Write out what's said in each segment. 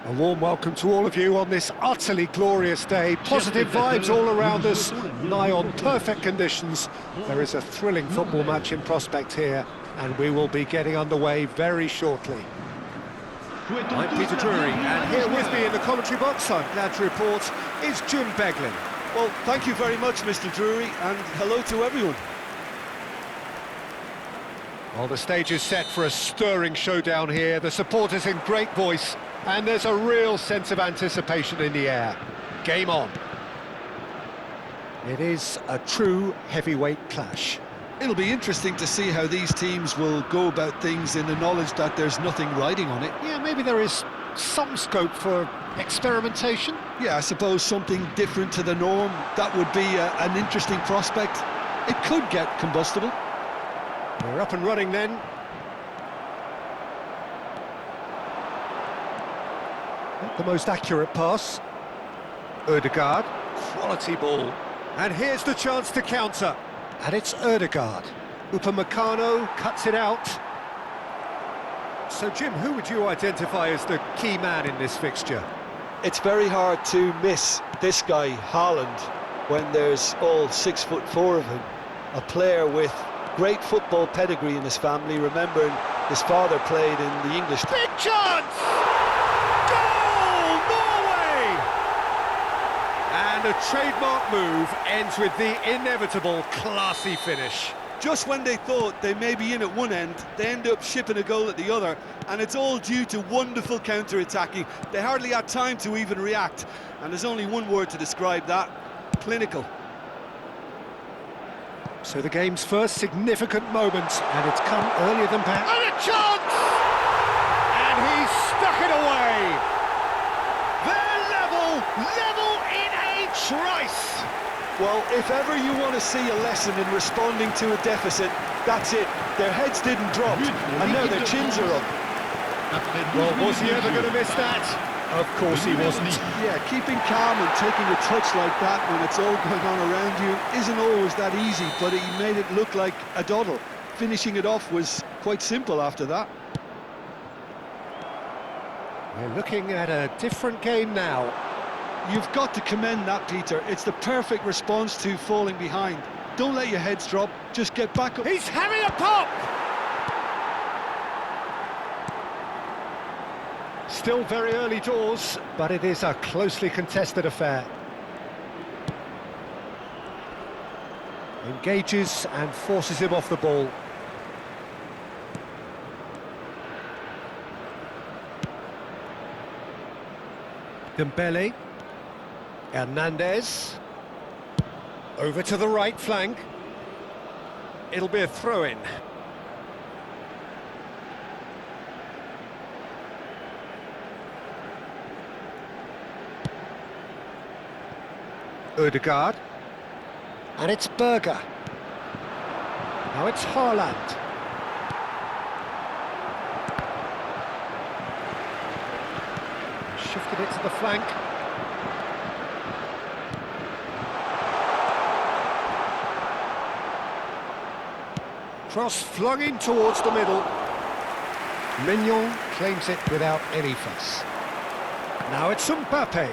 A warm welcome to all of you on this utterly glorious day. Positive vibes all around us, nigh on perfect conditions. There is a thrilling football match in prospect here, and we will be getting underway very shortly. I'm Peter Drury, and here with me in the commentary box, I'm glad to report, is Jim Beglin. Well, thank you very much, Mr. Drury, and hello to everyone. Well, the stage is set for a stirring showdown here. The supporters in great voice, and there's a real sense of anticipation in the air. Game on. It is a true heavyweight clash. It'll be interesting to see how these teams will go about things in the knowledge that there's nothing riding on it. Yeah, maybe there is some scope for experimentation. Yeah, I suppose something different to the norm. That would be an interesting prospect. It could get combustible. We're up and running then. Not the most accurate pass. Ødegaard, quality ball. And here's the chance to counter. And it's Ødegaard. Upamecano cuts it out. So, Jim, who would you identify as the key man in this fixture? It's very hard to miss this guy, Haaland, when there's all 6'4" of him. A player with great football pedigree in his family, remembering his father played in the English... Big chance! Goal! Norway! And a trademark move ends with the inevitable classy finish. Just when they thought they may be in at one end, they end up shipping a goal at the other, and it's all due to wonderful counter-attacking. They hardly had time to even react, and there's only one word to describe that: clinical. So the game's first significant moment, and it's come earlier than perhaps... And a chance! And he's stuck it away! They're level in a trice! Well, if ever you want to see a lesson in responding to a deficit, that's it. Their heads didn't drop, and now their chins are up. Well, was he ever going to miss that? Of course he wasn't. Yeah, keeping calm and taking a touch like that when it's all going on around you isn't always that easy, but he made it look like a doddle. Finishing it off was quite simple after that. We're looking at a different game now. You've got to commend that, Peter. It's the perfect response to falling behind. Don't let your heads drop, just get back up. He's having a pop! Still very early doors, but it is a closely contested affair. Engages and forces him off the ball. Dembele. Hernandez. Over to the right flank. It'll be a throw-in. Ødegaard. And it's Berger. Now it's Haaland. Shifted it to the flank. Cross flung in towards the middle. Mignon claims it without any fuss. Now it's Mbappe.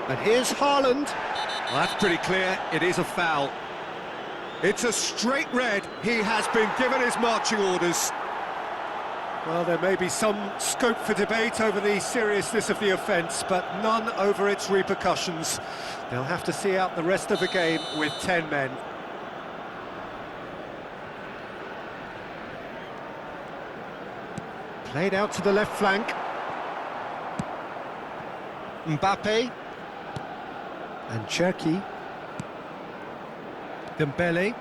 And here's Haaland. Well, that's pretty clear, it is a foul. It's a straight red, he has been given his marching orders. Well, there may be some scope for debate over the seriousness of the offence, but none over its repercussions. They'll have to see out the rest of the game with 10 men. Played out to the left flank. Mbappe. And Cherki. Dembele.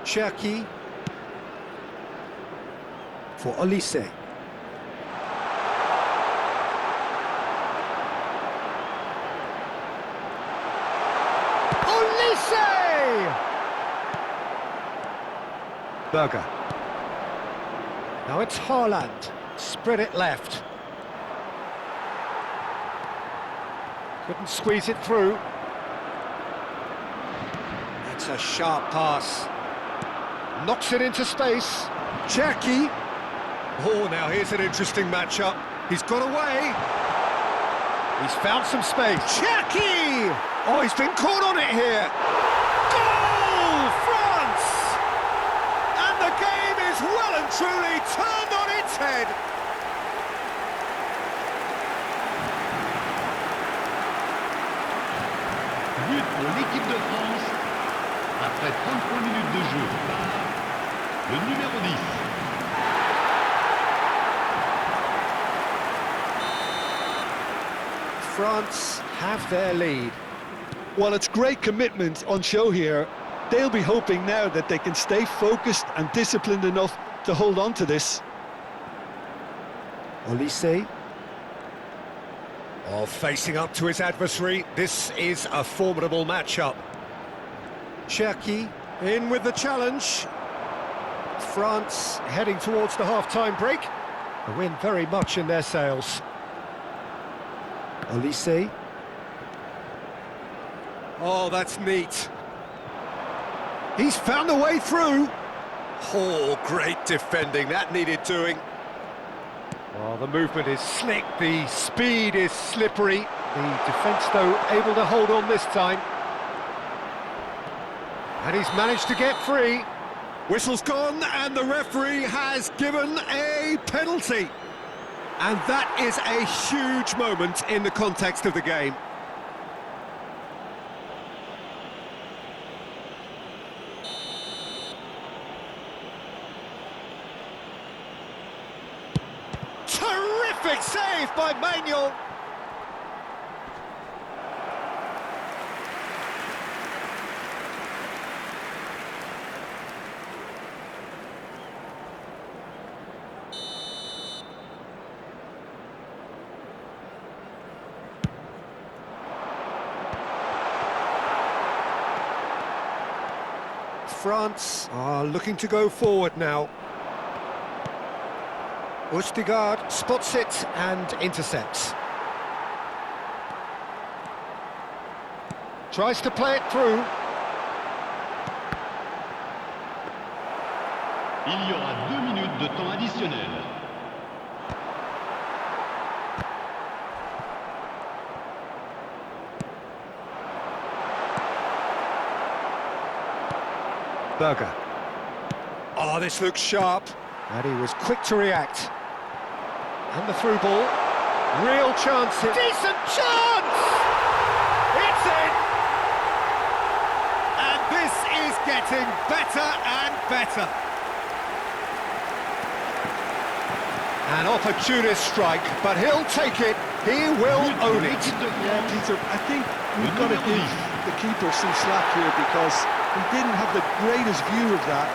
Cherki. For Olise. Olise! Berger. Now it's Haaland. Spread it left. Couldn't squeeze it through. That's a sharp pass. Knocks it into space. Cherki. Oh, now here's an interesting matchup. He's got away. He's found some space. Cherki! Oh, he's been caught on it here. Goal! France! And the game is well and truly turned on its head. But pour l'équipe de France, après 33 minutes de jeu par le numéro 10. France have their lead. Well, it's great commitment on show here. They'll be hoping now that they can stay focused and disciplined enough to hold on to this. Olise. Oh, facing up to his adversary. This is a formidable matchup. Cherki in with the challenge. France heading towards the half-time break. The wind very much in their sails. Olise. Oh, that's neat. He's found a way through. Oh, great defending. That needed doing. Well, the movement is slick, the speed is slippery. The defence, though, able to hold on this time. And he's managed to get free. Whistle's gone, and the referee has given a penalty. And that is a huge moment in the context of the game. Terrific save by Manuel. France are looking to go forward now. Østigard spots it and intercepts. Tries to play it through. Il y aura 2 minutes de temps additionnel. Berger. Oh, this looks sharp. And he was quick to react. And the through ball. Real chance. Decent chance! It's in! And this is getting better and better. An opportunist strike, but he'll take it. He will own it. Yeah, Peter, I think we've got to give the keeper some slack here because he didn't have the greatest view of that.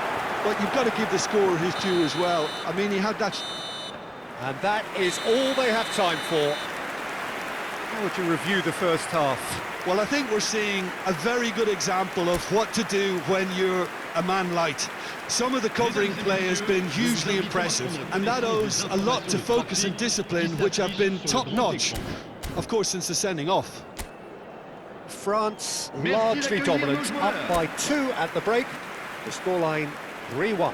But you've got to give the scorer his due as well. I mean, he had that... And that is all they have time for. How would you review the first half? Well, I think we're seeing a very good example of what to do when you're a man light. Some of the covering play has been hugely impressive, and that owes a lot to focus and discipline, which have been top-notch, of course, since the sending off. France largely dominant, up by 2 at the break. The scoreline 3-1.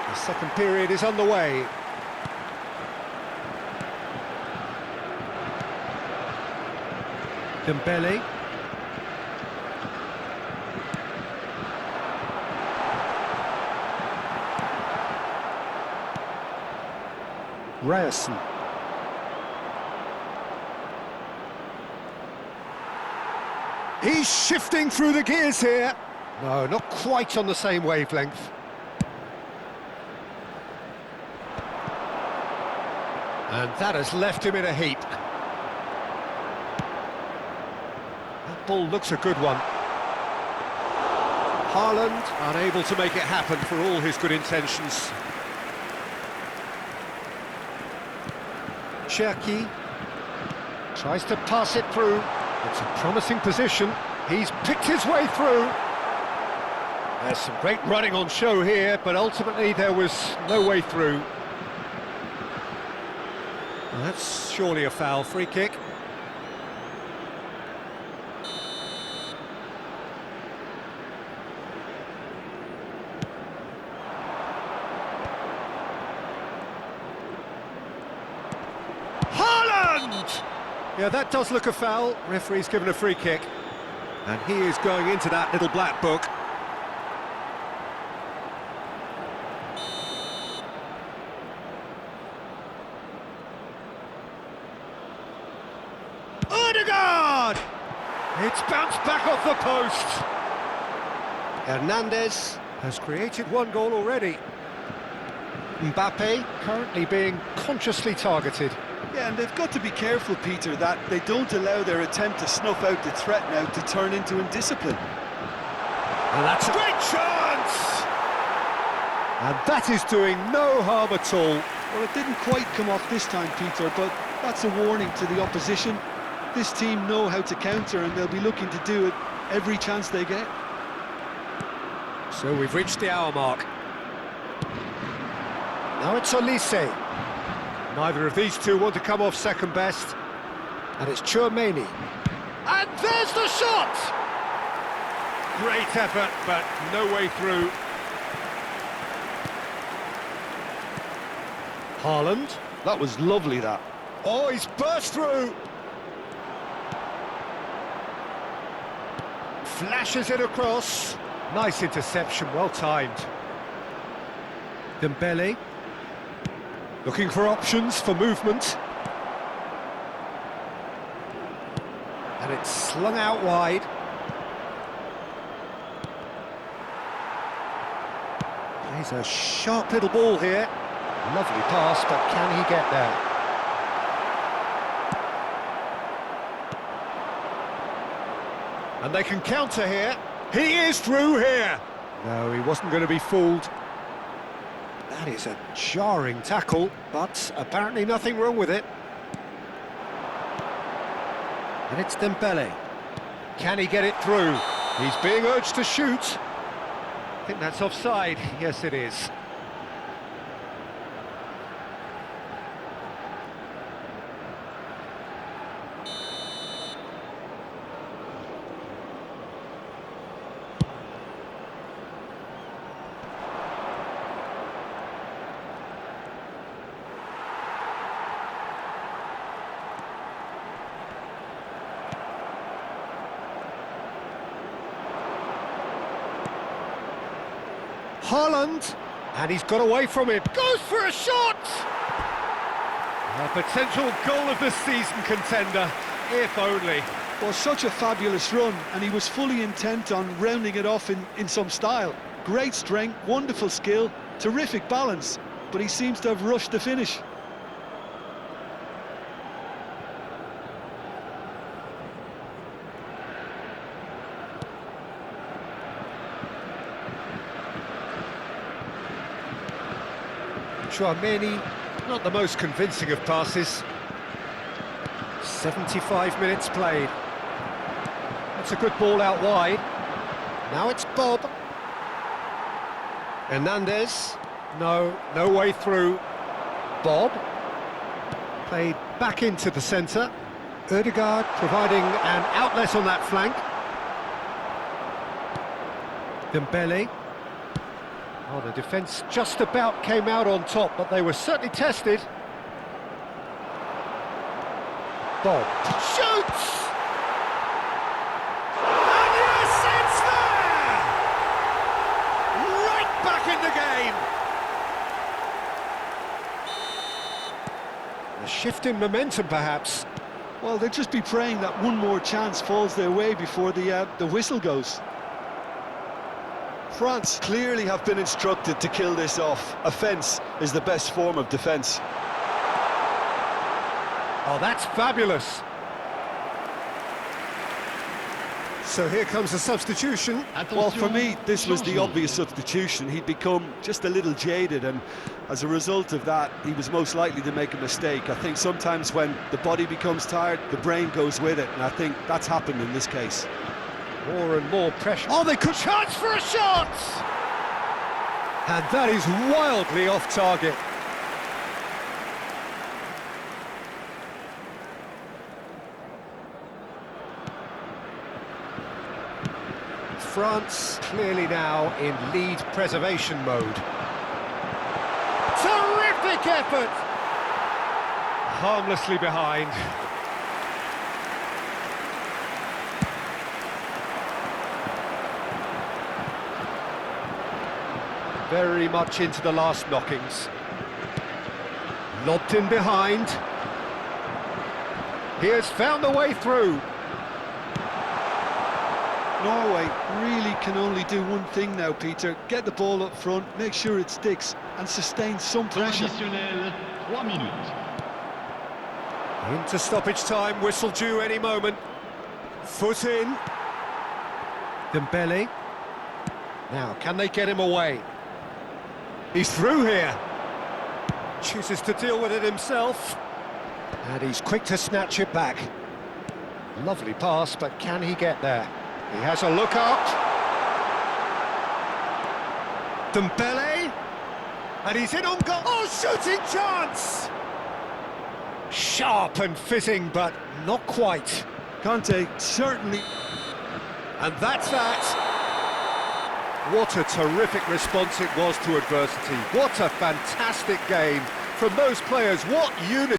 The second period is underway. Dembele. Ryerson. He's shifting through the gears here. No, not quite on the same wavelength. And that has left him in a heap. That ball looks a good one. Haaland unable to make it happen for all his good intentions. Cherki tries to pass it through. It's a promising position. He's picked his way through. There's some great running on show here, but ultimately there was no way through. Well, that's surely a foul. Free kick. Yeah, that does look a foul. Referee's given a free kick. And he is going into that little black book. Odegaard! It's bounced back off the post. Hernandez, Has created one goal already. Mbappe. Currently being consciously targeted. Yeah, and they've got to be careful, Peter, that they don't allow their attempt to snuff out the threat now to turn into indiscipline. And that's a great chance! And that is doing no harm at all. Well, it didn't quite come off this time, Peter, but that's a warning to the opposition. This team know how to counter, and they'll be looking to do it every chance they get. So we've reached the hour mark. Now it's Olise. Neither of these two want to come off second best. And it's Tchouaméni. And there's the shot! Great effort, but no way through. Haaland. That was lovely, that. Oh, he's burst through! Flashes it across. Nice interception, well timed. Dembele. Looking for options for movement. And it's slung out wide. Plays a sharp little ball here. Lovely pass, but can he get there? And they can counter here. He is through here. No, he wasn't going to be fooled. That is a jarring tackle, but apparently nothing wrong with it. And it's Dembele. Can he get it through? He's being urged to shoot. I think that's offside. Yes, it is. Haaland, and he's got away from it. Goes for a shot! A potential goal of the season contender, if only. Well, such a fabulous run, and he was fully intent on rounding it off in some style. Great strength, wonderful skill, terrific balance, but he seems to have rushed the finish. Tchouaméni, not the most convincing of passes. 75 minutes played. That's a good ball out wide. Now it's Bob. Hernandez. No way through. Bob. Played back into the centre. Odegaard providing an outlet on that flank. Dembele. Oh, the defence just about came out on top, but they were certainly tested. Bob shoots! And yes, it's there! Right back in the game! A shift in momentum, perhaps. Well, they'll just be praying that one more chance falls their way before the whistle goes. France clearly have been instructed to kill this off. Offence is the best form of defence. Oh, that's fabulous. So here comes a substitution. Well, for me, this was the obvious substitution. He'd become just a little jaded, and as a result of that, he was most likely to make a mistake. I think sometimes when the body becomes tired, the brain goes with it, and I think that's happened in this case. More and more pressure. Oh, they could chance for a shot! And that is wildly off target. France clearly now in lead preservation mode. Terrific effort! Harmlessly behind. very much into the last knockings. Lobbed in behind. He has found the way through. Norway really can only do one thing now, Peter. Get the ball up front, make sure it sticks, and sustain some Temps pressure. additionnel, 3 minutes. Into stoppage time, whistle due any moment. Foot in. Dembele. Now, can they get him away? He's through here. Chooses to deal with it himself. And he's quick to snatch it back. Lovely pass, but can he get there? He has a look up. Dembele. And he's in on goal. Oh, shooting chance! Sharp and fitting, but not quite. Conte certainly... And that's that. What a terrific response it was to adversity. What a fantastic game from those players. What unity.